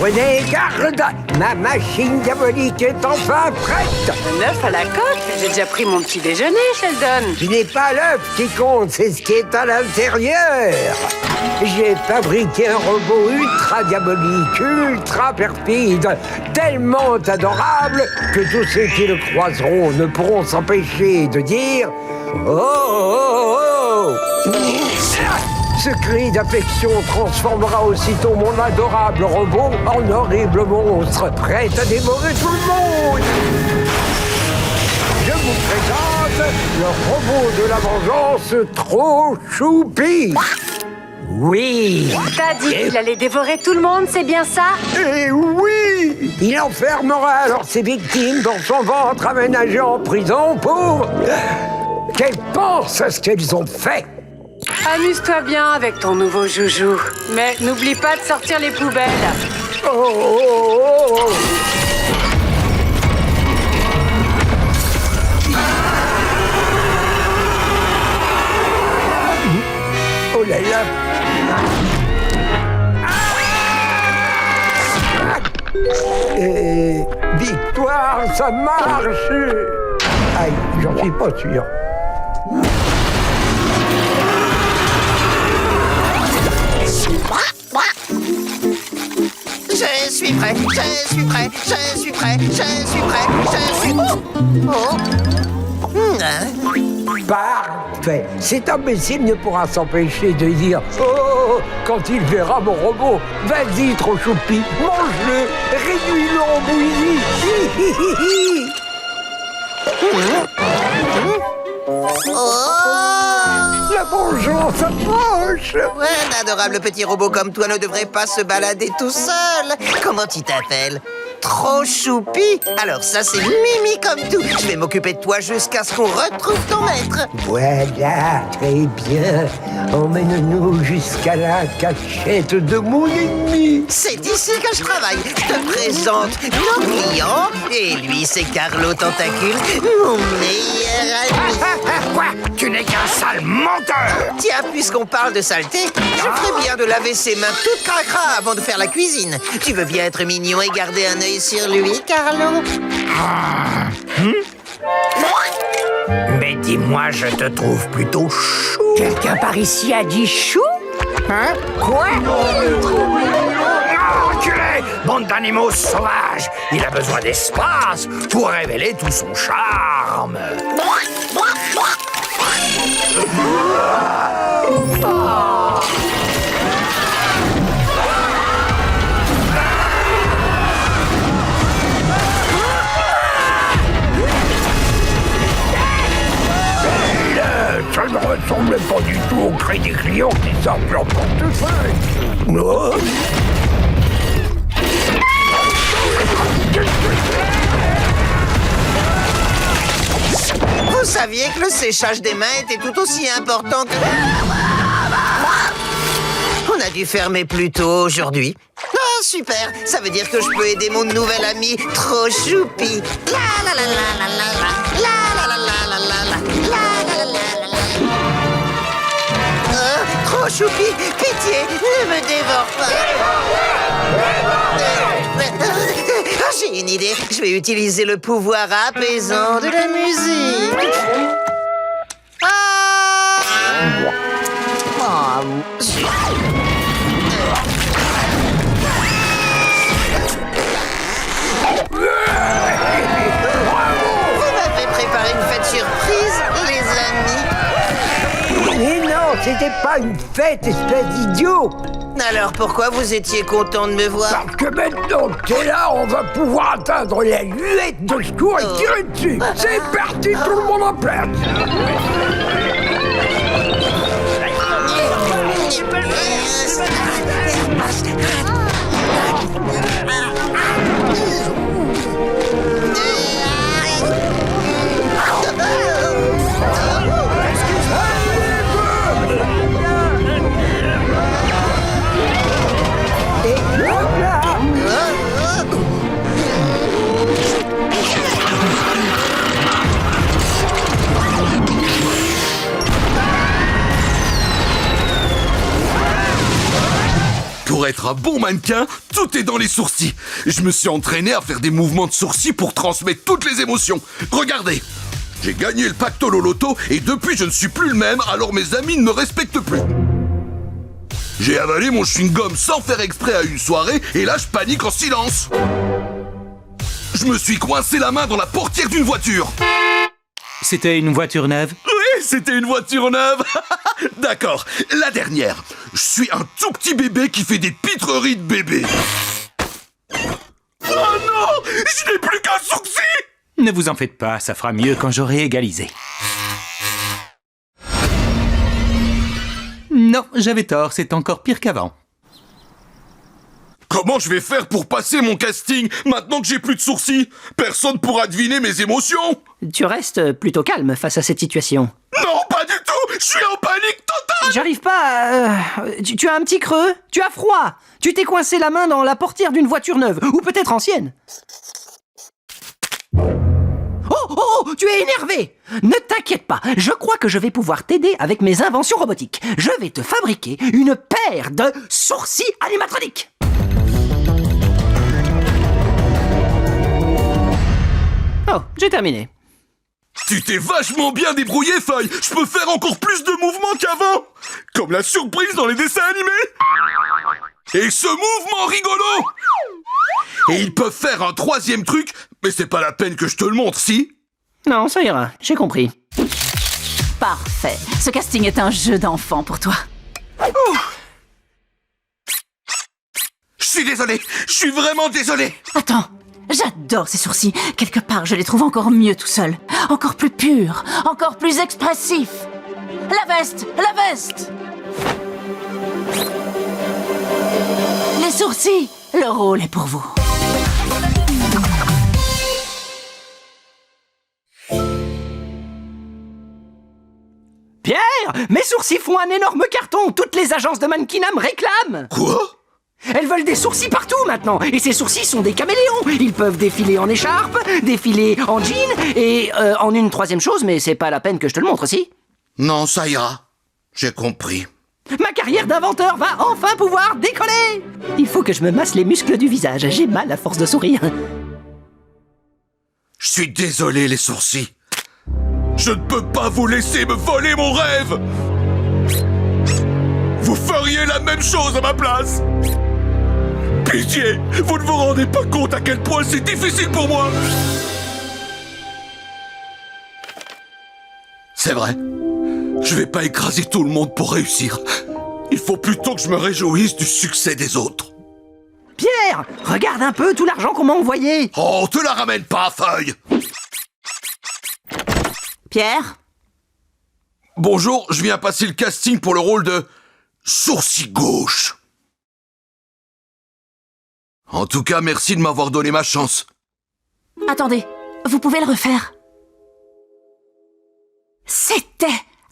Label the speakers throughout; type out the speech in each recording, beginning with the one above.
Speaker 1: Prenez garde! Ma machine diabolique est enfin prête!
Speaker 2: L'œuf à la coque? J'ai déjà pris mon petit déjeuner, Sheldon.
Speaker 1: Ce n'est pas l'œuf qui compte, c'est ce qui est à l'intérieur! J'ai fabriqué un robot ultra diabolique, ultra perfide, tellement adorable que tous ceux qui le croiseront ne pourront s'empêcher de dire « Oh, oh, oh, oh !» Ce cri d'affection transformera aussitôt mon adorable robot en horrible monstre, prêt à dévorer tout le monde. Je vous présente le robot de la vengeance trop choupi. Oui.
Speaker 2: T'as dit qu'il allait dévorer tout le monde, c'est bien ça?
Speaker 1: Et oui. Il enfermera alors ses victimes dans son ventre aménagé en prison pour qu'elles pensent à ce qu'elles ont fait.
Speaker 2: Amuse-toi bien avec ton nouveau joujou. Mais n'oublie pas de sortir les poubelles.
Speaker 1: Oh, oh, oh, oh. Oh là là. Victoire, ça marche. Aïe, j'en suis pas sûr.
Speaker 3: Je suis prêt, je suis prêt, je suis prêt, je suis prêt, je suis... Oh.
Speaker 1: Parfait. Cet imbécile ne pourra s'empêcher de dire « Oh !» quand il verra mon robot. Vas-y, trop choupi, mange-le, réduis-le en bouillie. La vengeance approche.
Speaker 3: Ouais, un adorable petit robot comme toi ne devrait pas se balader tout seul. Comment tu t'appelles? Trop choupi? Alors ça, c'est Mimi comme tout. Je vais m'occuper de toi jusqu'à ce qu'on retrouve ton maître.
Speaker 1: Voilà, très bien. Emmène-nous jusqu'à la cachette de mon ennemi.
Speaker 3: C'est ici que je travaille. Je te présente nos clients. Et lui, c'est Carlo Tentacule, mon meilleur ami.
Speaker 4: Quoi? Tu n'es qu'un sale menteur!
Speaker 3: Tiens, puisqu'on parle de saleté, je ferais bien de laver ses mains toutes cracra avant de faire la cuisine. Tu veux bien être mignon et garder un œil sur lui, Carlo?
Speaker 4: Mais dis-moi, je te trouve plutôt chou.
Speaker 5: Quelqu'un par ici a dit chou?
Speaker 4: Hein?
Speaker 5: Quoi?
Speaker 4: Enculé! Bande d'animaux sauvages! Il a besoin d'espace pour révéler tout son charme. Ça ne ressemble pas du tout au cri des clients qui sortent leur portefeuille. Oh.
Speaker 3: Vous saviez que le séchage des mains était tout aussi important que... On a dû fermer plus tôt aujourd'hui. Ah, super! Ça veut dire que je peux aider mon nouvel ami trop choupi. La la la la la la la la la la la la la la la. Trop choupi, pitié, ne me dévore pas. J'ai une idée. Je vais utiliser le pouvoir apaisant de la musique. Vous m'avez préparé une fête surprise, les amis.
Speaker 1: Mais non, c'était pas une fête, espèce d'idiot.
Speaker 3: Alors pourquoi vous étiez content de me voir?
Speaker 1: Parce que maintenant que t'es là, on va pouvoir atteindre la huette de secours et tirer dessus. C'est parti, tout le monde en place.
Speaker 6: Pour être un bon mannequin, tout est dans les sourcils. Je me suis entraîné à faire des mouvements de sourcils pour transmettre toutes les émotions. Regardez, j'ai gagné le pactole au loto et depuis je ne suis plus le même, alors mes amis ne me respectent plus. J'ai avalé mon chewing-gum sans faire exprès à une soirée et là je panique en silence. Je me suis coincé la main dans la portière d'une voiture.
Speaker 7: C'était une voiture neuve?
Speaker 6: Oui, c'était une voiture neuve. D'accord, la dernière. Je suis un tout petit bébé qui fait des pitreries de bébé. Oh non, je n'ai plus qu'un sourcil.
Speaker 7: Ne vous en faites pas, ça fera mieux quand j'aurai égalisé. Non, j'avais tort, c'est encore pire qu'avant.
Speaker 6: Comment je vais faire pour passer mon casting maintenant que j'ai plus de sourcils? Personne pourra deviner mes émotions.
Speaker 5: Tu restes plutôt calme face à cette situation.
Speaker 6: Non, pas du tout. Je suis en panique totale.
Speaker 5: J'arrive pas à... Tu as un petit creux? Tu as froid? Tu t'es coincé la main dans la portière d'une voiture neuve, ou peut-être ancienne? Oh, tu es énervé! Ne t'inquiète pas, je crois que je vais pouvoir t'aider avec mes inventions robotiques. Je vais te fabriquer une paire de sourcils animatroniques. Oh, j'ai terminé.
Speaker 6: Tu t'es vachement bien débrouillé, Feuille. Je peux faire encore plus de mouvements qu'avant. Comme la surprise dans les dessins animés. Et ce mouvement rigolo. Et ils peuvent faire un troisième truc, mais c'est pas la peine que je te le montre, si?
Speaker 5: Non, ça ira, j'ai compris.
Speaker 8: Parfait. Ce casting est un jeu d'enfant pour toi.
Speaker 6: Je suis désolé. Je suis vraiment désolé.
Speaker 8: Attends, j'adore ces sourcils. Quelque part, je les trouve encore mieux tout seul. Encore plus purs, encore plus expressifs. La veste, la veste. Les sourcils, le rôle est pour vous.
Speaker 5: Pierre, mes sourcils font un énorme carton. Toutes les agences de mannequinat me réclament.
Speaker 6: Quoi?
Speaker 5: Elles veulent des sourcils partout maintenant. Et ces sourcils sont des caméléons. Ils peuvent défiler en écharpe, défiler en jean et en une troisième chose, mais c'est pas la peine que je te le montre, si?
Speaker 6: Non, ça ira. J'ai compris.
Speaker 5: Ma carrière d'inventeur va enfin pouvoir décoller. Il faut que je me masse les muscles du visage. J'ai mal à force de sourire.
Speaker 6: Je suis désolé, les sourcils. Je ne peux pas vous laisser me voler mon rêve. Vous feriez la même chose à ma place. Pitié, vous ne vous rendez pas compte à quel point c'est difficile pour moi. C'est vrai. Je vais pas écraser tout le monde pour réussir. Il faut plutôt que je me réjouisse du succès des autres.
Speaker 5: Pierre, regarde un peu tout l'argent qu'on m'a envoyé.
Speaker 6: Oh, te la ramène pas, Feuille.
Speaker 8: Pierre?
Speaker 6: Bonjour, je viens passer le casting pour le rôle de sourcil gauche. En tout cas, merci de m'avoir donné ma chance.
Speaker 8: Attendez, vous pouvez le refaire. C'était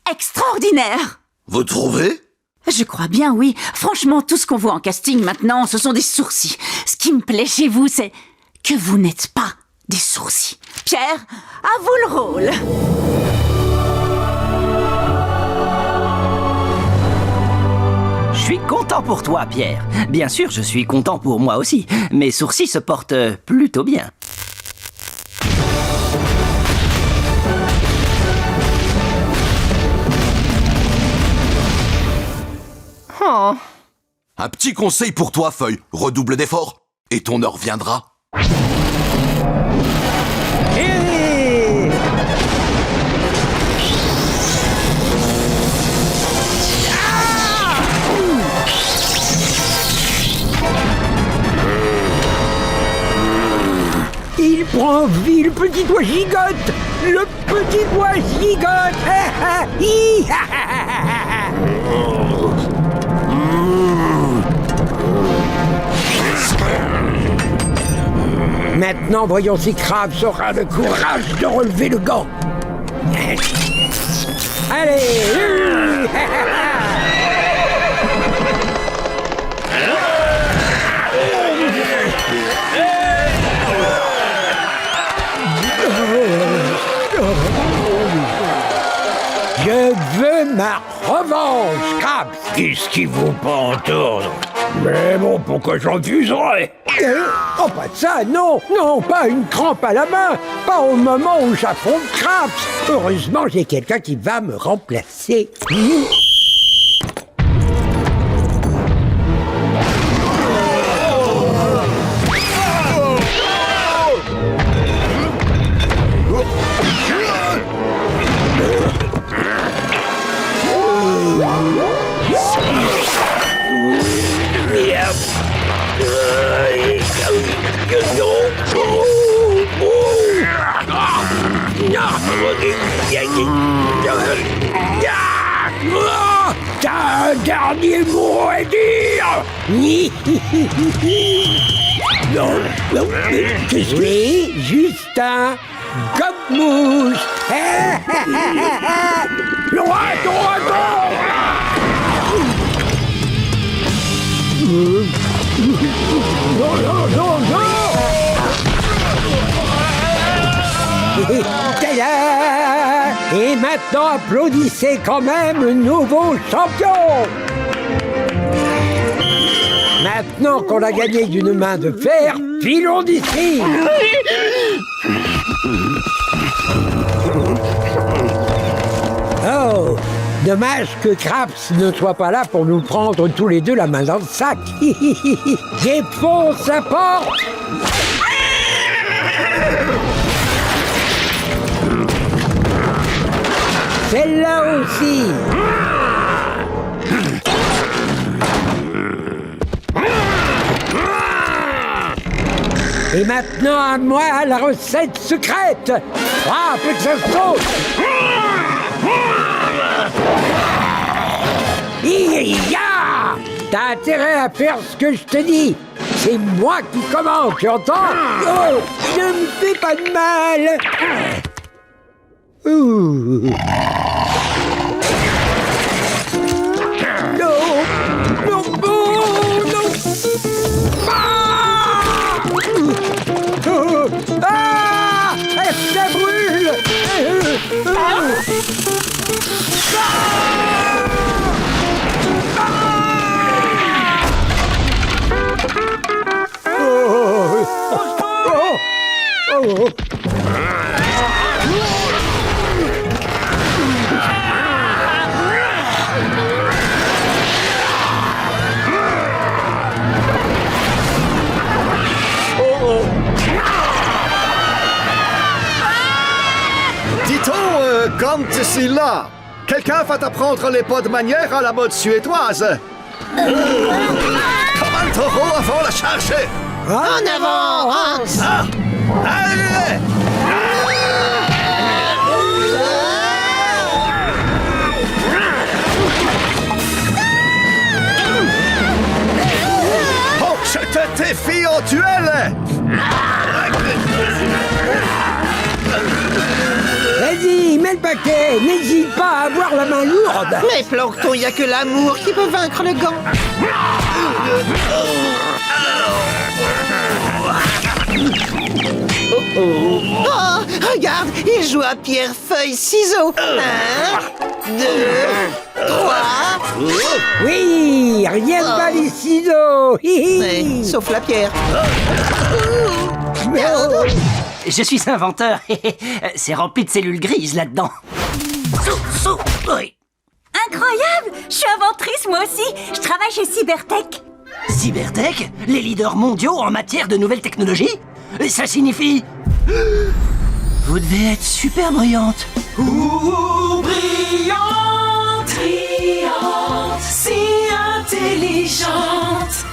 Speaker 8: extraordinaire!
Speaker 6: Vous trouvez?
Speaker 8: Je crois bien, oui. Franchement, tout ce qu'on voit en casting maintenant, ce sont des sourcils. Ce qui me plaît chez vous, c'est que vous n'êtes pas des sourcils. Pierre, à vous le rôle.
Speaker 5: Je suis content pour toi, Pierre. Bien sûr, je suis content pour moi aussi. Mes sourcils se portent plutôt bien. Oh.
Speaker 6: Un petit conseil pour toi, Feuille. Redouble d'efforts, et ton heure viendra.
Speaker 1: Hé! Il prend vie, le petit doigt gigote. Le petit doigt gigote. Maintenant, voyons si Krabs aura le courage de relever le gant. Allez! Je veux ma revanche, Krabs.
Speaker 4: Qu'est-ce qui vous prend en tourne? Mais bon, pourquoi je refuserais?
Speaker 1: Oh, pas de ça, non, non, pas une crampe à la main, pas au moment où j'affronte Craps. Heureusement, j'ai quelqu'un qui va me remplacer.
Speaker 4: T'as un dernier mot à dire? Non, non, qu'est-ce que...
Speaker 1: Oui, Justin, gobe-mouche.
Speaker 4: Non, non, non, non!
Speaker 1: Tada! Et maintenant, applaudissez quand même le nouveau champion! Maintenant qu'on l'a gagné d'une main de fer, filons d'ici! Oh! Dommage que Craps ne soit pas là pour nous prendre tous les deux la main dans le sac. Défonce la porte! Celle-là aussi! Et maintenant à moi la recette secrète! Frappe et que ça saute! Hi-ya! T'as intérêt à faire ce que je te dis! C'est moi qui commande, tu entends? Oh! Ne me fais pas de mal! Ouh. Non! Non! Non! Non! Ah! Ah! Ça brûle!
Speaker 9: Quand c'est là, quelqu'un va t'apprendre les pas de manière à la mode suédoise. Comme un taureau avant la charge.
Speaker 3: En avant, Hans!
Speaker 9: Allez! Oh, je te défie en duel!
Speaker 1: Vas-y, mets le paquet, n'hésite pas à avoir la main lourde.
Speaker 3: Mais Plancton, y a que l'amour qui peut vaincre le gant. Oh, regarde, il joue à pierre, feuille, ciseaux. 1, 2, 3.
Speaker 1: Oui, rien de mal les ciseaux.
Speaker 3: Ouais, sauf la pierre.
Speaker 5: Je suis inventeur. C'est rempli de cellules grises là-dedans. Oui.
Speaker 8: Incroyable! Je suis inventrice, moi aussi. Je travaille chez Cybertech.
Speaker 5: Cybertech, les leaders mondiaux en matière de nouvelles technologies? Ça signifie... Vous devez être super brillante.
Speaker 10: Brillante, brillante, si intelligente.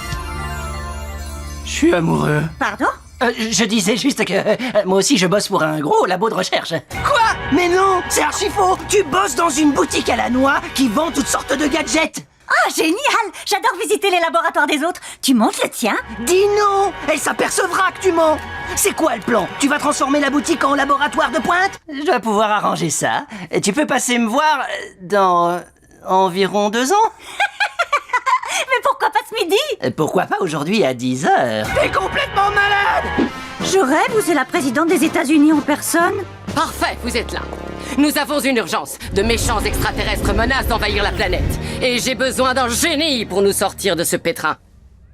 Speaker 5: Je suis amoureux.
Speaker 8: Pardon?
Speaker 5: Je disais juste que moi aussi je bosse pour un gros labo de recherche. Quoi? Mais non, c'est archi faux. Tu bosses dans une boutique à la noix qui vend toutes sortes de gadgets.
Speaker 8: Oh, génial! J'adore visiter les laboratoires des autres. Tu montes le tien?
Speaker 5: Dis non! Elle s'apercevra que tu mens. C'est quoi le plan? Tu vas transformer la boutique en laboratoire de pointe? Je dois pouvoir arranger ça. Tu peux passer me voir dans environ 2 ans?
Speaker 8: Mais pourquoi pas ce midi?
Speaker 5: Pourquoi pas aujourd'hui à 10h? T'es complètement malade!
Speaker 8: Je rêve ou c'est la présidente des États-Unis en personne?
Speaker 2: Parfait, vous êtes là. Nous avons une urgence. De méchants extraterrestres menacent d'envahir la planète. Et j'ai besoin d'un génie pour nous sortir de ce pétrin.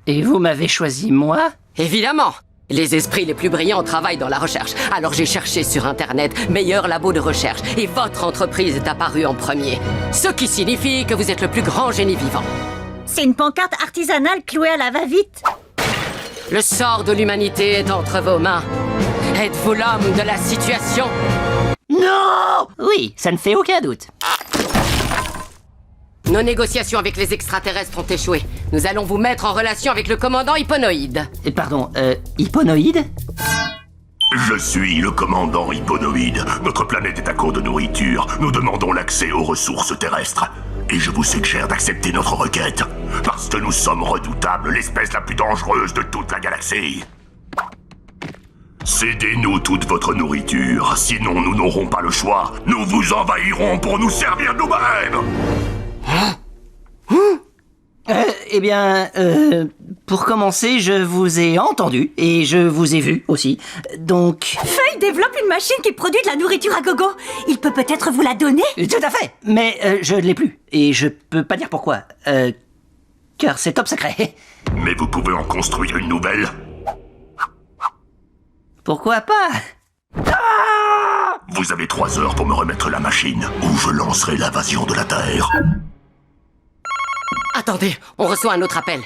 Speaker 5: Et vous m'avez choisi moi?
Speaker 11: Évidemment. Les esprits les plus brillants travaillent dans la recherche. Alors j'ai cherché sur Internet meilleur labo de recherche et votre entreprise est apparue en premier. Ce qui signifie que vous êtes le plus grand génie vivant.
Speaker 8: C'est une pancarte artisanale clouée à la va-vite.
Speaker 11: Le sort de l'humanité est entre vos mains. Êtes-vous l'homme de la situation?
Speaker 5: Non! Oui, ça ne fait aucun doute.
Speaker 11: Nos négociations avec les extraterrestres ont échoué. Nous allons vous mettre en relation avec le commandant Hyponoïde.
Speaker 5: Pardon, Hyponoïde?
Speaker 12: Je suis le commandant Hyponoïde. Notre planète est à court de nourriture. Nous demandons l'accès aux ressources terrestres. Et je vous suggère d'accepter notre requête. Parce que nous sommes redoutables, l'espèce la plus dangereuse de toute la galaxie. Cédez-nous toute votre nourriture. Sinon, nous n'aurons pas le choix. Nous vous envahirons pour nous servir nous-mêmes.
Speaker 5: Pour commencer, je vous ai entendu et je vous ai vu aussi. Donc...
Speaker 8: Feuille développe une machine qui produit de la nourriture à gogo. Il peut peut-être vous la donner?
Speaker 5: Tout à fait. Mais je ne l'ai plus. Et je peux pas dire pourquoi. Car c'est top secret.
Speaker 12: Mais vous pouvez en construire une nouvelle.
Speaker 5: Pourquoi pas?
Speaker 12: Vous avez 3 heures pour me remettre la machine, ou je lancerai l'invasion de la Terre.
Speaker 11: Attendez, on reçoit un autre appel.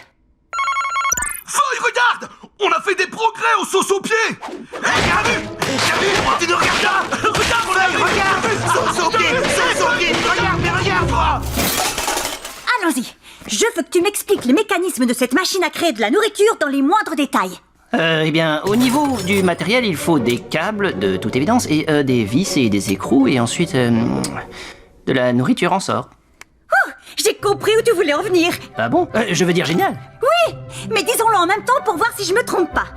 Speaker 6: Feuille, regarde! On a fait des progrès au sauce au pied!
Speaker 3: T'as vu? Tu nous regardes là? Regarde, regarde! Sauce au pied! Regarde, mais regarde-toi!
Speaker 8: Allons-y. Je veux que tu m'expliques les mécanismes de cette machine à créer de la nourriture dans les moindres détails.
Speaker 5: Au niveau du matériel, il faut des câbles, de toute évidence, et des vis et des écrous, et ensuite de la nourriture en sort.
Speaker 8: Oh, j'ai compris où tu voulais en venir.
Speaker 5: Ah bon? Je veux dire génial.
Speaker 8: Oui, mais disons-le en même temps pour voir si je me trompe pas.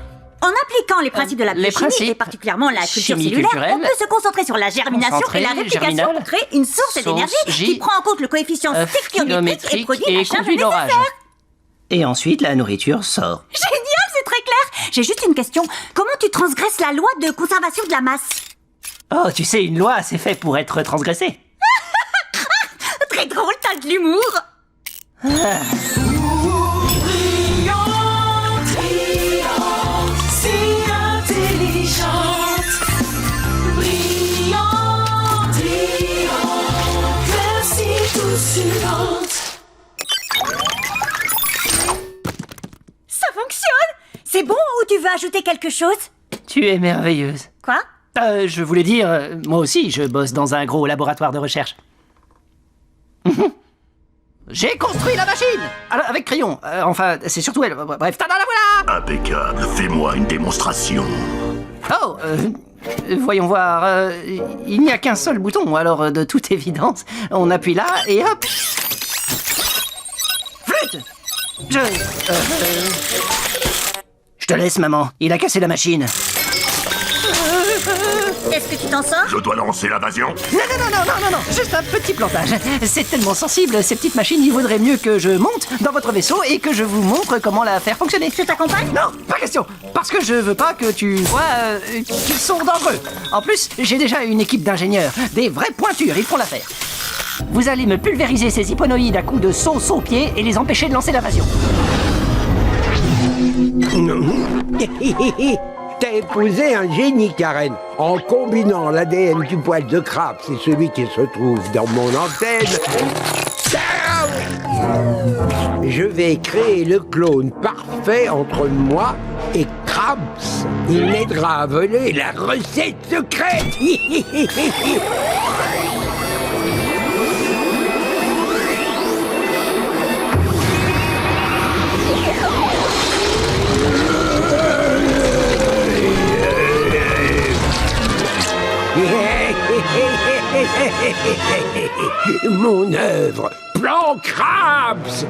Speaker 8: En appliquant les principes de la biochimie, et particulièrement la culture
Speaker 5: chimie
Speaker 8: cellulaire,
Speaker 5: culturelle,
Speaker 8: on peut se concentrer sur la germination et la réplication pour créer une source d'énergie qui prend en compte le coefficient stéchiométrique et produit la charge nécessaire.
Speaker 5: Et ensuite, la nourriture sort.
Speaker 8: Génial, c'est très clair. J'ai juste une question. Comment tu transgresses la loi de conservation de la masse?
Speaker 5: Oh, tu sais, une loi, c'est fait pour être transgressée.
Speaker 8: Très drôle, t'as de l'humour.
Speaker 10: Si intelligente, brillante, merci tout suivante.
Speaker 8: Ça fonctionne. C'est bon ou tu veux ajouter quelque chose?
Speaker 5: Tu es merveilleuse.
Speaker 8: Quoi?
Speaker 5: Je voulais dire, moi aussi, je bosse dans un gros laboratoire de recherche. J'ai construit la machine! Alors, avec crayon. Enfin, c'est surtout elle. Bref, tada, la voilà!
Speaker 12: Impeccable. Fais-moi une démonstration.
Speaker 5: Oh, voyons voir. Il n'y a qu'un seul bouton, alors de toute évidence, on appuie là et hop! Flûte! Je te laisse, maman. Il a cassé la machine.
Speaker 8: Est-ce que tu t'en sors?
Speaker 12: Je dois lancer l'invasion.
Speaker 5: Non, juste un petit plantage. C'est tellement sensible, ces petites machines, il vaudrait mieux que je monte dans votre vaisseau et que je vous montre comment la faire fonctionner.
Speaker 8: Je t'accompagne?
Speaker 5: Non, pas question. Parce que je veux pas que tu vois qu'ils sont dangereux. En plus, j'ai déjà une équipe d'ingénieurs. Des vraies pointures, ils font l'affaire. Vous allez me pulvériser ces hyponoïdes à coups de sauce aux pieds et les empêcher de lancer l'invasion.
Speaker 1: T'as épousé un génie, Karen. En combinant l'ADN du poil de crabe, c'est celui qui se trouve dans mon antenne. Je vais créer le clone parfait entre moi et Krabs. Il m'aidera à voler la recette secrète. Mon œuvre, Plan Krabs.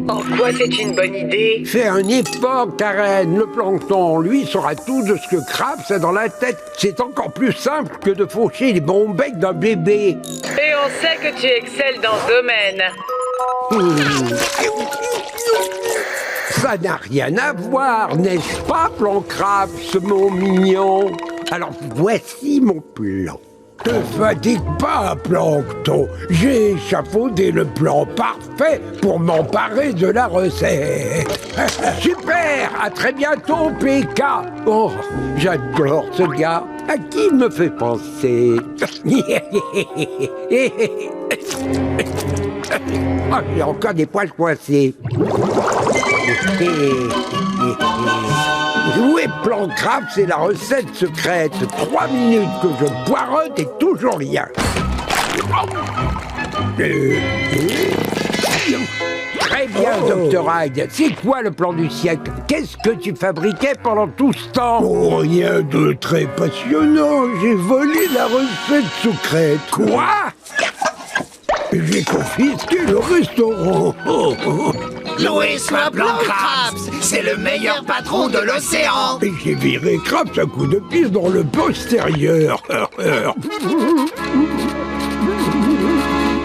Speaker 2: Pourquoi c'est une bonne idée?
Speaker 1: Fais un effort, Karen. Le plancton, lui, saura tout de ce que Krabs a dans la tête. C'est encore plus simple que de faucher les bons becs d'un bébé.
Speaker 2: Et on sait que tu excelles dans ce domaine.
Speaker 1: Ça n'a rien à voir, n'est-ce pas, Plan Krabs, mon mignon? Alors voici mon plan.
Speaker 4: Te fatigue pas, Plancton. J'ai échafaudé le plan parfait pour m'emparer de la recette.
Speaker 1: Super! À très bientôt, PK! Oh, j'adore ce gars. À qui il me fait penser? Oh, j'ai encore des poils coincés.
Speaker 4: Où est Plancraft? C'est la recette secrète. 3 minutes que je poireute et toujours rien.
Speaker 1: Très bien, Dr. Hyde. C'est quoi le plan du siècle? Qu'est-ce que tu fabriquais pendant tout ce temps?
Speaker 4: Oh, rien de très passionnant. J'ai volé la recette secrète.
Speaker 1: Quoi?
Speaker 4: J'ai confisqué le restaurant.
Speaker 3: Louis Plancraft, c'est le meilleur patron de l'océan.
Speaker 4: Et j'ai viré Krabs à coups de pied dans le postérieur.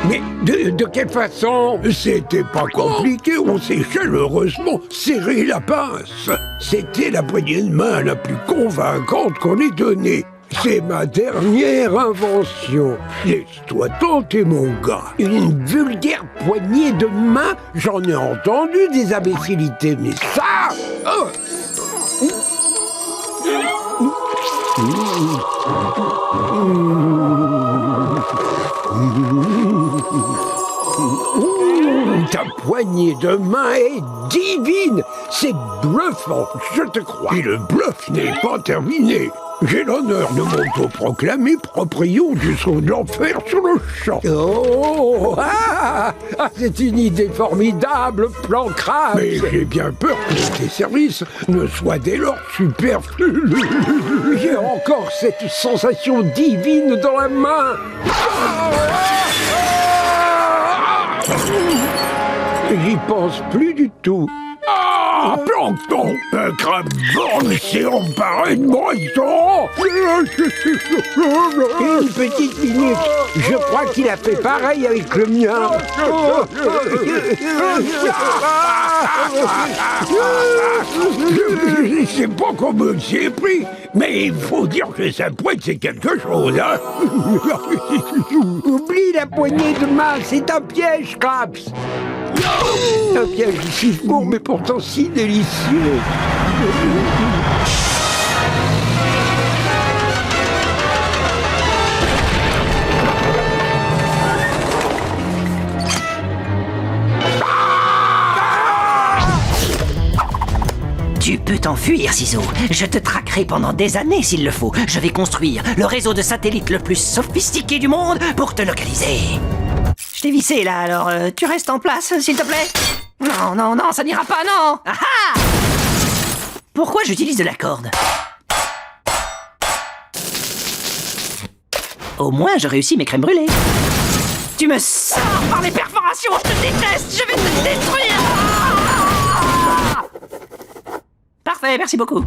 Speaker 1: Mais de quelle façon?
Speaker 4: C'était pas compliqué, on s'est chaleureusement serré la pince. C'était la poignée de main la plus convaincante qu'on ait donnée. C'est ma dernière invention. Laisse-toi tenter, mon gars.
Speaker 1: Une vulgaire poignée de main? J'en ai entendu des imbécilités, mais ça... Oh. Ta poignée de main est divine. C'est bluffant, je te crois.
Speaker 4: Et le bluff n'est pas terminé. J'ai l'honneur de m'autoproclamer proprio du saut de l'enfer sur le champ.
Speaker 1: Oh, c'est une idée formidable, Plancraft.
Speaker 4: Mais j'ai bien peur que tes services ne soient dès lors superflus.
Speaker 1: J'ai encore cette sensation divine dans la main. J'y pense plus du tout.
Speaker 4: Ah, Plancton! Un crabe borgne s'est emparé de mon restaurant!
Speaker 1: Une petite minute, je crois qu'il a fait pareil avec le mien.
Speaker 4: Je sais pas comment s'y est pris, mais il faut dire que sa pointe c'est quelque chose, hein?
Speaker 1: Oublie la poignée de main, c'est un piège, Krabs. Un piège si court, mais pourtant si délicieux.
Speaker 5: Tu peux t'enfuir, Ciseaux. Je te traquerai pendant des années s'il le faut. Je vais construire le réseau de satellites le plus sophistiqué du monde pour te localiser. Je t'ai vissé là, alors tu restes en place, s'il te plaît. Non, non, non, ça n'ira pas, non. Ah ah! Pourquoi j'utilise de la corde? Au moins, je réussis mes crèmes brûlées. Tu me sors par les perforations, je te déteste, je vais te détruire. Ah! Parfait, merci beaucoup.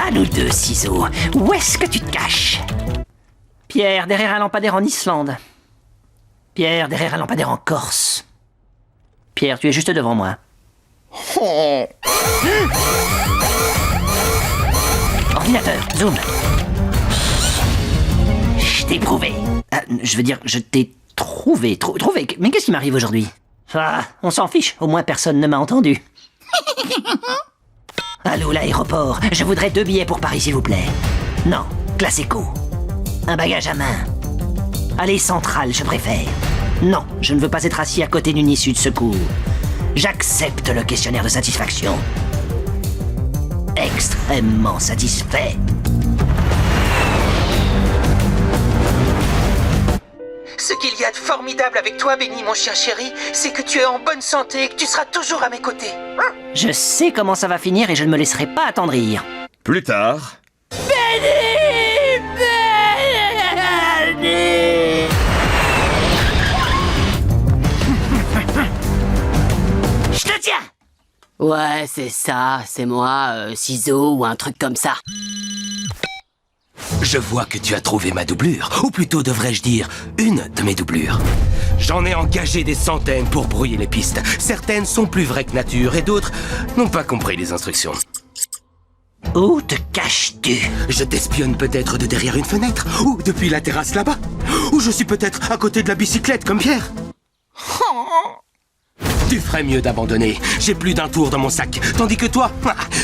Speaker 5: À nous deux, Ciseaux. Où est-ce que tu te caches? Pierre, derrière un lampadaire en Islande. Pierre, derrière un lampadaire en Corse. Pierre, tu es juste devant moi. Ordinateur, zoom. Je t'ai prouvé. Je veux dire, je t'ai trouvé. Trouvé. Mais qu'est-ce qui m'arrive aujourd'hui? Ah, on s'en fiche. Au moins, personne ne m'a entendu. Allô, l'aéroport. Je voudrais 2 billets pour Paris, s'il vous plaît. Non, classe éco. Un bagage à main. Allez, centrale, je préfère. Non, je ne veux pas être assis à côté d'une issue de secours. J'accepte le questionnaire de satisfaction. Extrêmement satisfait.
Speaker 13: Ce qu'il y a de formidable avec toi, Benny, mon chien chéri, c'est que tu es en bonne santé et que tu seras toujours à mes côtés.
Speaker 5: Je sais comment ça va finir et je ne me laisserai pas attendrir.
Speaker 14: Plus tard.
Speaker 5: Benny! Benny! Je te tiens!
Speaker 11: Ouais, c'est ça, c'est moi, Ciseaux ou un truc comme ça.
Speaker 14: Je vois que tu as trouvé ma doublure, ou plutôt devrais-je dire, une de mes doublures. J'en ai engagé des centaines pour brouiller les pistes. Certaines sont plus vraies que nature et d'autres n'ont pas compris les instructions.
Speaker 5: Où te caches-tu?
Speaker 14: Je t'espionne peut-être de derrière une fenêtre, ou depuis la terrasse là-bas, ou je suis peut-être à côté de la bicyclette comme Pierre. Tu ferais mieux d'abandonner. J'ai plus d'un tour dans mon sac. Tandis que toi,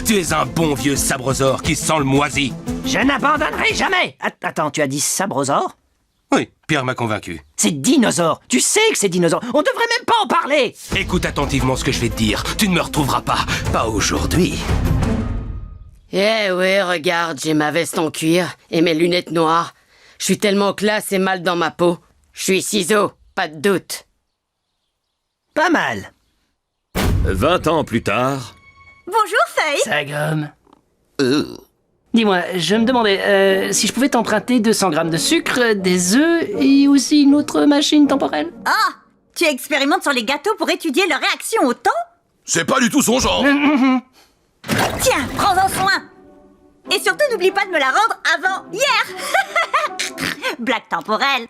Speaker 14: tu es un bon vieux sabrosaure qui sent le moisi.
Speaker 5: Je n'abandonnerai jamais. Attends, tu as dit sabrosaure?
Speaker 14: Oui, Pierre m'a convaincu.
Speaker 5: C'est dinosaure. Tu sais que c'est dinosaure. On devrait même pas en parler.
Speaker 14: Écoute attentivement ce que je vais te dire. Tu ne me retrouveras pas. Pas aujourd'hui.
Speaker 11: Eh ouais, regarde, j'ai ma veste en cuir et mes lunettes noires. Je suis tellement classe et mal dans ma peau. Je suis ciseau, pas de doute.
Speaker 5: Pas mal.
Speaker 15: 20 ans plus tard...
Speaker 8: Bonjour, Faye.
Speaker 5: Ça gomme. Dis-moi, je me demandais si je pouvais t'emprunter 200 grammes de sucre, des œufs et aussi une autre machine temporelle.
Speaker 8: Ah, tu expérimentes sur les gâteaux pour étudier leur réaction au temps?
Speaker 6: C'est pas du tout son genre.
Speaker 8: Tiens, prends-en soin. Et surtout, n'oublie pas de me la rendre avant hier. Blague temporelle.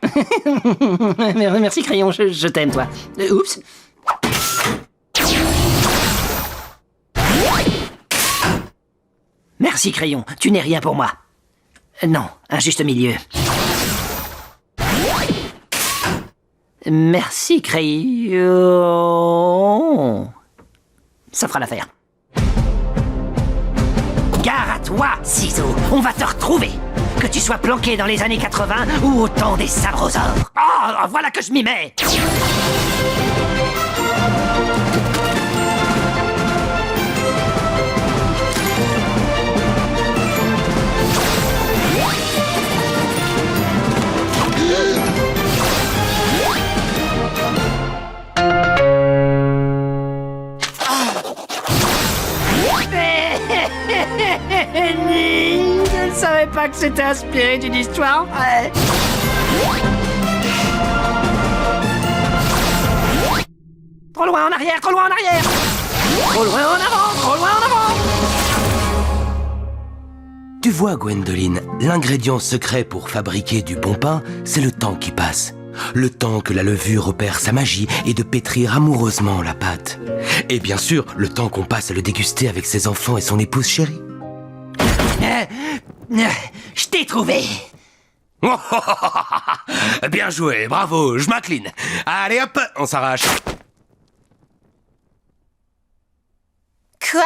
Speaker 5: Merci, Crayon, je t'aime, toi. Oups. Merci, Crayon, tu n'es rien pour moi. Non, un juste milieu. Merci, Crayon. Ça fera l'affaire. Gare à toi, ciseau. On va te retrouver. Que tu sois planqué dans les années 80 ou au temps des sabrosaures. Oh, voilà que je m'y mets. Je ne savais pas que c'était inspiré d'une histoire vraie. Trop loin en arrière, trop loin en arrière. Trop loin en avant, trop loin en avant.
Speaker 14: Tu vois, Gwendoline, l'ingrédient secret pour fabriquer du bon pain, c'est le temps qui passe. Le temps que la levure opère sa magie et de pétrir amoureusement la pâte. Et bien sûr, le temps qu'on passe à le déguster avec ses enfants et son épouse chérie.
Speaker 5: Je t'ai trouvé.
Speaker 14: Bien joué, bravo, je m'incline. Allez hop, on s'arrache.
Speaker 8: Quoi?